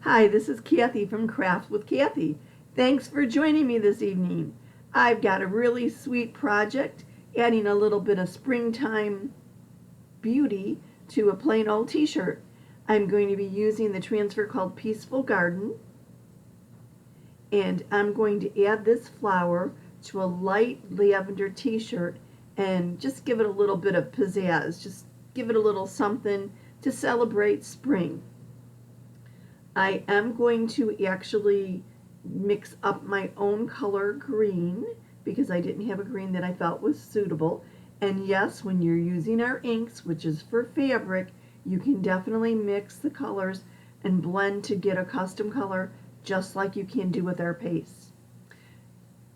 Hi, this is Kathie from Craft with Kathie. Thanks for joining me this evening. I've got a really sweet project, adding a little bit of springtime beauty to a plain old t-shirt. I'm going to be using the transfer called Peaceful Garden, and I'm going to add this flower to a light lavender t-shirt and just give it a little bit of pizzazz, just give it a little something to celebrate spring. I am going to actually mix up my own color green because I didn't have a green that I felt was suitable. And yes, when you're using our inks, which is for fabric, you can definitely mix the colors and blend to get a custom color just like you can do with our paste.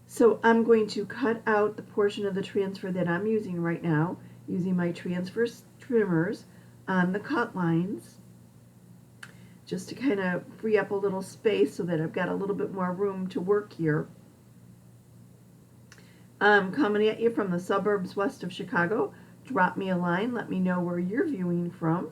So I'm going to cut out the portion of the transfer that I'm using right now using my transfer trimmers on the cut lines, just to kind of free up a little space so that I've got a little bit more room to work here. I'm coming at you from the suburbs west of Chicago. Drop me a line, let me know where you're viewing from.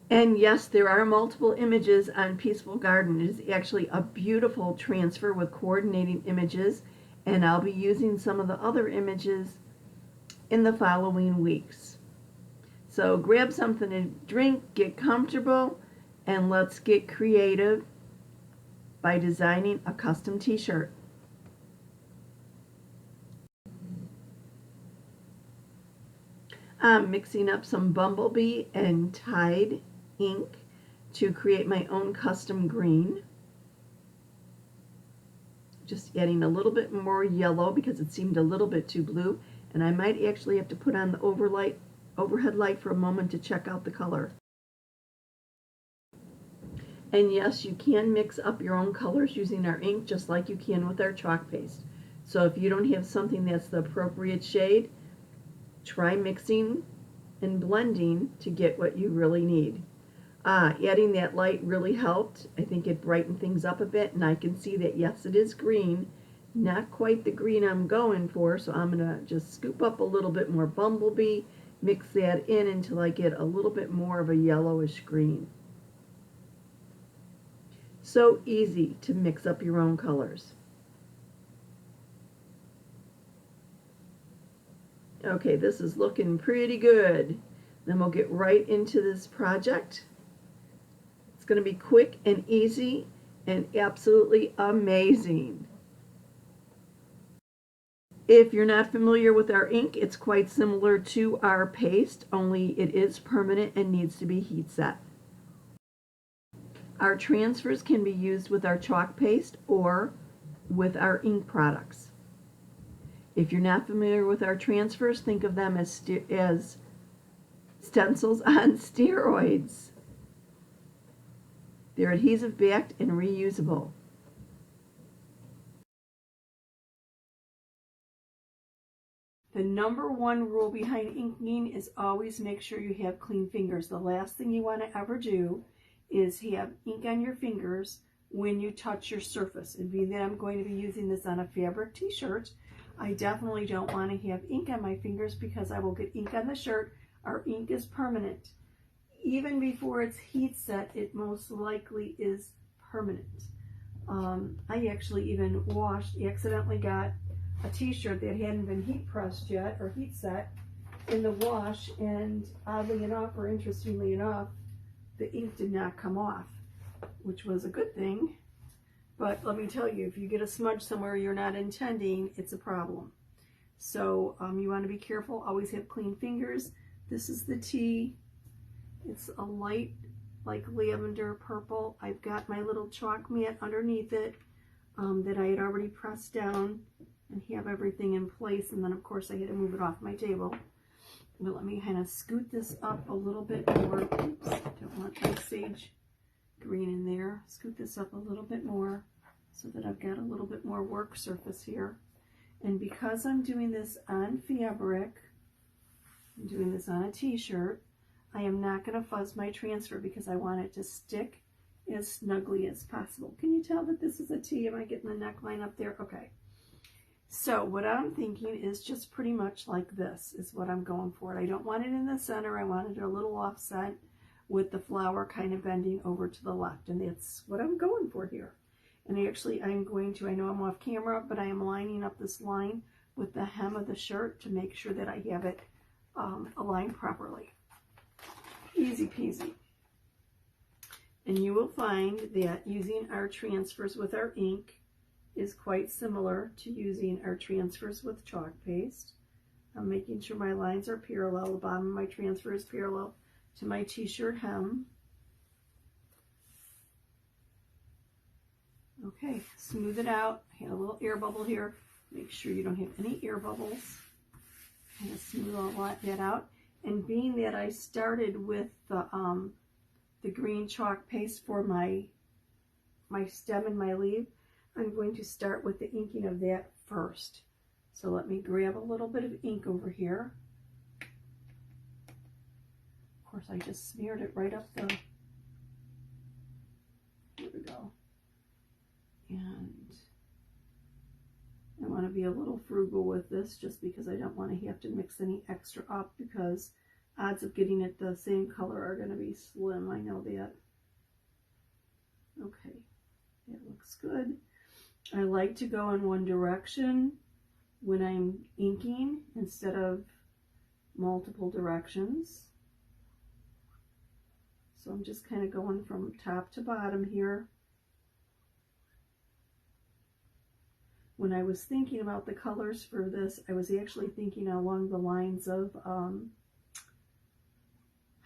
And yes, there are multiple images on Peaceful Garden. It is actually a beautiful transfer with coordinating images, and I'll be using some of the other images in the following weeks. So grab something to drink, get comfortable, and let's get creative by designing a custom t-shirt. I'm mixing up some Bumblebee and Tide ink to create my own custom green. Just adding a little bit more yellow because it seemed a little bit too blue, and I might actually have to put on the overhead light for a moment to check out the color. And yes, you can mix up your own colors using our ink just like you can with our chalk paste. So if you don't have something that's the appropriate shade, try mixing and blending to get what you really need. Adding that light really helped. I think it brightened things up a bit, and I can see that yes, it is green. Not quite the green I'm going for, so I'm going to just scoop up a little bit more Bumblebee, mix that in until I get a little bit more of a yellowish green. So easy to mix up your own colors. Okay, this is looking pretty good. Then we'll get right into this project. It's going to be quick and easy and absolutely amazing. If you're not familiar with our ink, it's quite similar to our paste, only it is permanent and needs to be heat set. Our transfers can be used with our chalk paste or with our ink products. If you're not familiar with our transfers, think of them as stencils on steroids. They're adhesive backed and reusable. The number one rule behind inking is always make sure you have clean fingers. The last thing you want to ever do is have ink on your fingers when you touch your surface. And being that I'm going to be using this on a fabric t-shirt, I definitely don't want to have ink on my fingers because I will get ink on the shirt. Our ink is permanent. Even before it's heat set, it most likely is permanent. I actually even accidentally got a t-shirt that hadn't been heat pressed yet or heat set in the wash, and oddly enough, or interestingly enough, the ink did not come off, which was a good thing. But let me tell you, if you get a smudge somewhere you're not intending, it's a problem. So you want to be careful. Always have clean fingers. This is the tea. It's a light, like lavender purple. I've got my little chalk mat underneath it that I had already pressed down and have everything in place. And then, of course, I had to move it off my table. But let me kind of scoot this up a little bit more. Oops, don't want my sage green in there. Scoot this up a little bit more so that I've got a little bit more work surface here. And because I'm doing this on fabric, I'm doing this on a t-shirt, I am not going to fuzz my transfer because I want it to stick as snugly as possible. Can you tell that this is a T? Am I getting the neckline up there? Okay. So what I'm thinking is just pretty much like this is what I'm going for. I don't want it in the center. I want it a little offset. with the flower kind of bending over to the left. And that's what I'm going for here. And actually I'm going to, I know I'm off camera, but I am lining up this line with the hem of the shirt to make sure that I have it aligned properly. Easy peasy. And you will find that using our transfers with our ink is quite similar to using our transfers with chalk paste. I'm making sure my lines are parallel. The bottom of my transfer is parallel to my t-shirt hem. Okay, smooth it out. I had a little air bubble here. Make sure you don't have any air bubbles. Kind of smooth all that out. And being that I started with the green chalk paste for my stem and my leaf, I'm going to start with the inking of that first. So let me grab a little bit of ink over here. Of course, I just smeared it right up the, here we go. And I want to be a little frugal with this just because I don't want to have to mix any extra up, because odds of getting it the same color are going to be slim. I know that. Okay, that looks good. I like to go in one direction when I'm inking instead of multiple directions. So I'm just kind of going from top to bottom here. When I was thinking about the colors for this, I was actually thinking along the lines of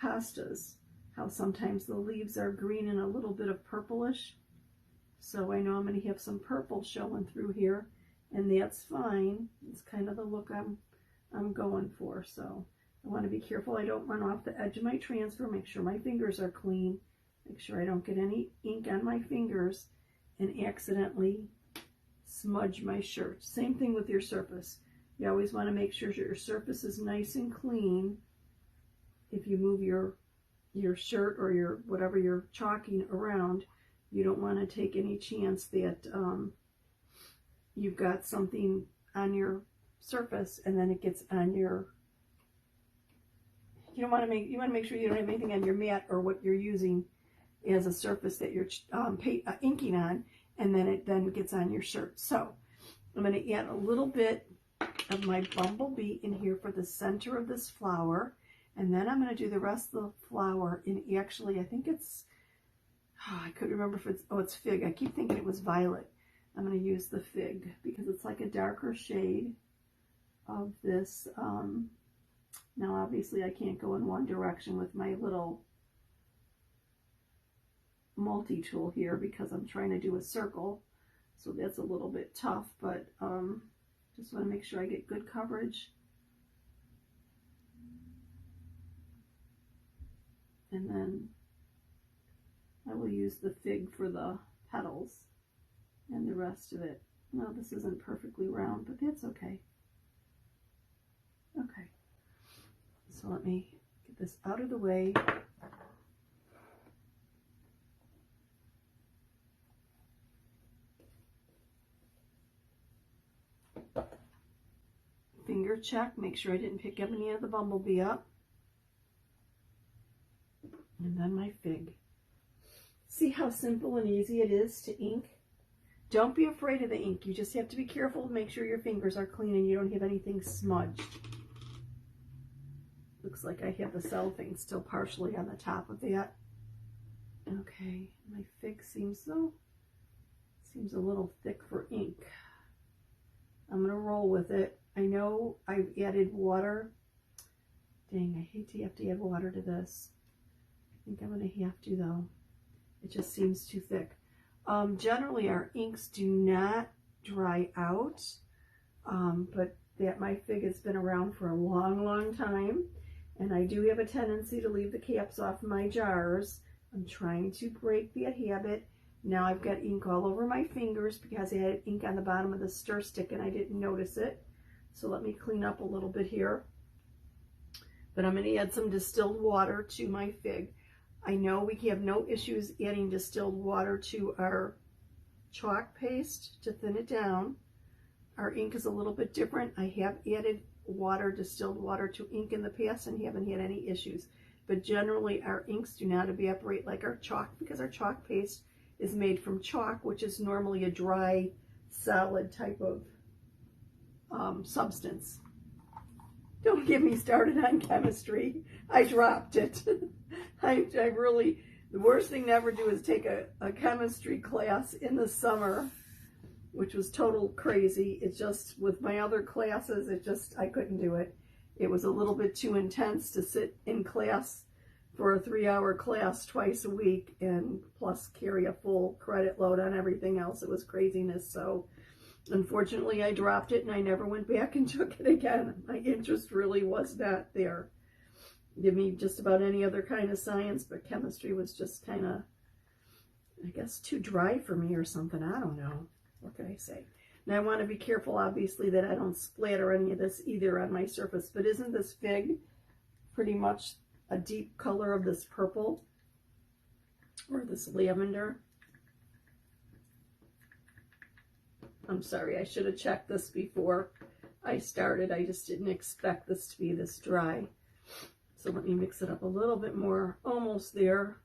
hostas, how sometimes the leaves are green and a little bit of purplish. So I know I'm going to have some purple showing through here, and that's fine. It's kind of the look I'm going for. So I want to be careful I don't run off the edge of my transfer. Make sure my fingers are clean. Make sure I don't get any ink on my fingers and accidentally smudge my shirt. Same thing with your surface. You always want to make sure your surface is nice and clean. If you move your shirt or your whatever you're chalking around, you don't want to take any chance that you've got something on your surface and then it gets on your, you want to make sure you don't have anything on your mat or what you're using as a surface that you're inking on, and then it then gets on your shirt. So I'm going to add a little bit of my bumblebee in here for the center of this flower, and then I'm going to do the rest of the flower in, actually I think it's, I couldn't remember if it's, it's fig. I keep thinking it was violet. I'm going to use the fig because it's like a darker shade of this. Now obviously I can't go in one direction with my little multi-tool here because I'm trying to do a circle, so that's a little bit tough, but just want to make sure I get good coverage. And then I will use the fig for the petals and the rest of it. No, this isn't perfectly round, but that's okay. Okay, so let me get this out of the way. Finger check, make sure I didn't pick up any of the bumblebee up. And then my fig. See how simple and easy it is to ink? Don't be afraid of the ink. You just have to be careful to make sure your fingers are clean and you don't have anything smudged. Looks like I have the cellophane still partially on the top of that. Okay, my fig seems a little thick for ink. I'm going to roll with it. I know I've added water. Dang, I hate to have to add water to this. I think I'm going to have to though. It just seems too thick. Generally our inks do not dry out, but that my fig has been around for a long time, and I do have a tendency to leave the caps off my jars. I'm trying to break that habit. Now I've got ink all over my fingers because I had ink on the bottom of the stir stick and I didn't notice it. So let me clean up a little bit here. But I'm going to add some distilled water to my fig. I know we have no issues adding distilled water to our chalk paste to thin it down. Our ink is a little bit different. I have added water, distilled water to ink in the past and haven't had any issues. but generally our inks do not evaporate like our chalk, because our chalk paste is made from chalk, which is normally a dry, solid type of substance. Don't get me started on chemistry. I dropped it. I really, the worst thing to ever do is take a chemistry class in the summer, which was total crazy. It's just, with my other classes, I couldn't do it. It was a little bit too intense to sit in class for a 3-hour class twice a week and plus carry a full credit load on everything else. It was craziness. So unfortunately I dropped it and I never went back and took it again. My interest really was not there. Give me just about any other kind of science, but chemistry was just kind of, I guess, too dry for me or something. I don't know. What can I say? Now I want to be careful, obviously, that I don't splatter any of this either on my surface. But isn't this fig pretty much a deep color of this purple or this lavender? I'm sorry, I should have checked this before I started. I just didn't expect this to be this dry. So let me mix it up a little bit more. Almost there.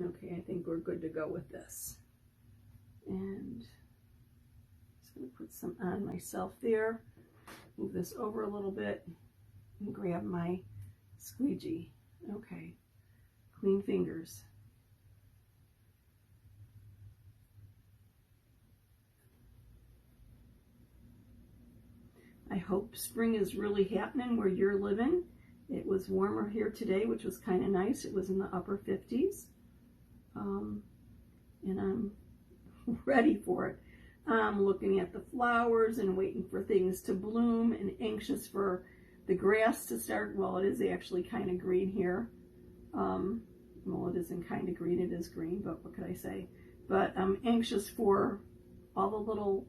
Okay, I think we're good to go with this. And just going to put some on myself there. Move this over a little bit and grab my squeegee. Okay, clean fingers. I hope spring is really happening where you're living. It was warmer here today, which was kind of nice. It was in the upper 50s. And I'm ready for it. I'm looking at the flowers and waiting for things to bloom and anxious for the grass to start. Well, it is actually kind of green here. Well, it isn't kind of green, it is green, but what could I say? But I'm anxious for all the little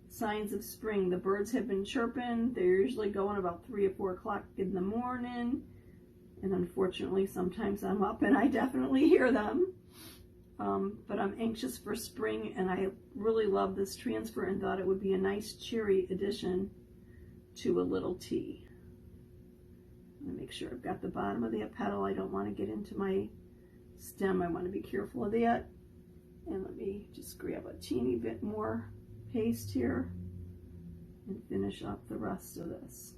signs of spring. The birds have been chirping. They're usually going about 3 or 4 o'clock in the morning. And unfortunately, sometimes I'm up and I definitely hear them. But I'm anxious for spring, and I really love this transfer and thought it would be a nice cheery addition to a little tea. I'm going to make sure I've got the bottom of that petal. I don't want to get into my stem. I want to be careful of that. And let me just grab a teeny bit more paste here and finish up the rest of this.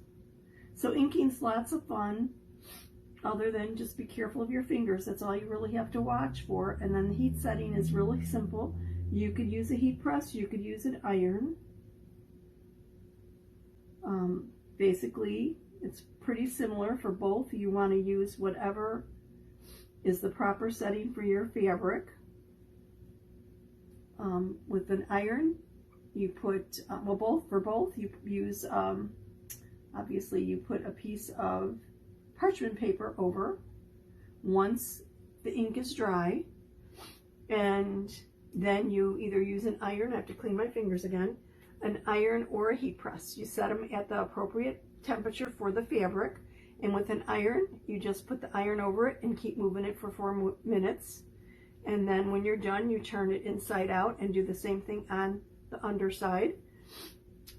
So inking's lots of fun, other than just be careful of your fingers. That's all you really have to watch for. And then the heat setting is really simple. You could use a heat press, you could use an iron. Basically, it's pretty similar for both. You want to use whatever is the proper setting for your fabric. With an iron, you put, for both, you use, obviously you put a piece of parchment paper over once the ink is dry, and then you either use an iron, I have to clean my fingers again, an iron or a heat press. You set them at the appropriate temperature for the fabric, and with an iron, you just put the iron over it and keep moving it for 4 minutes. And then when you're done, you turn it inside out and do the same thing on the underside.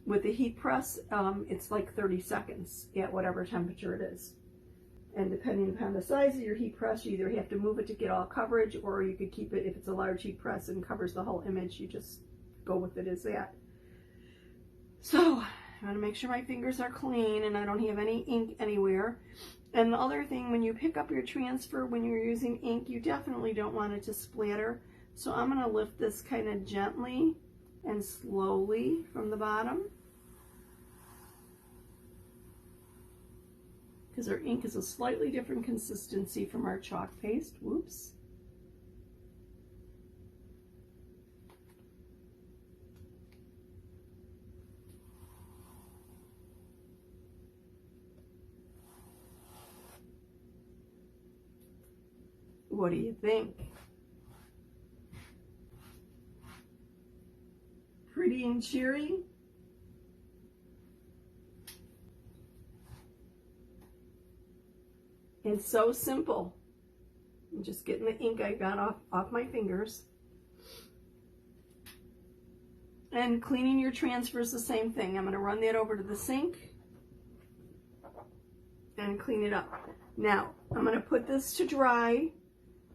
With the heat press, it's like 30 seconds at whatever temperature it is. And depending upon the size of your heat press, you either have to move it to get all coverage, or you could keep it, if it's a large heat press and covers the whole image, you just go with it as that. So I want to make sure my fingers are clean and I don't have any ink anywhere. And the other thing, when you pick up your transfer, when you're using ink, you definitely don't want it to splatter. So I'm going to lift this kind of gently and slowly from the bottom, because our ink is a slightly different consistency from our chalk paste. Whoops. What do you think? Pretty and cheery? And so simple. I'm just getting the ink I got off my fingers. And cleaning your transfer is the same thing. I'm going to run that over to the sink. and clean it up. Now, I'm going to put this to dry,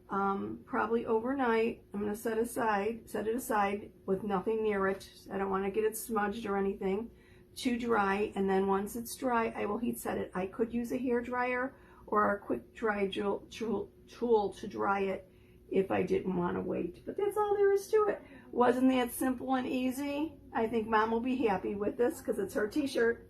probably overnight. I'm going to set it aside with nothing near it. I don't want to get it smudged or anything, to dry. And then once it's dry, I will heat set it. I could use a hair dryer or a quick dry tool to dry it if I didn't want to wait. But that's all there is to it. Wasn't that simple and easy? I think Mom will be happy with this because it's her t-shirt.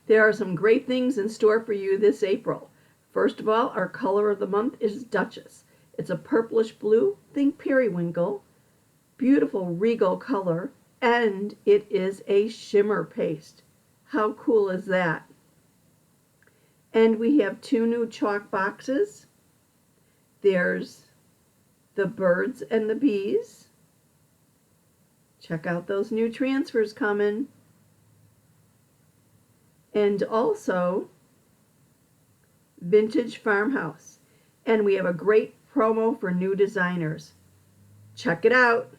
There are some great things in store for you this April. First of all, our color of the month is Duchess. It's a purplish blue, think periwinkle, beautiful regal color, and it is a shimmer paste. How cool is that? And we have 2 new chalk boxes. There's the birds and the bees. Check out those new transfers coming. And also Vintage Farmhouse. And we have a great promo for new designers. Check it out.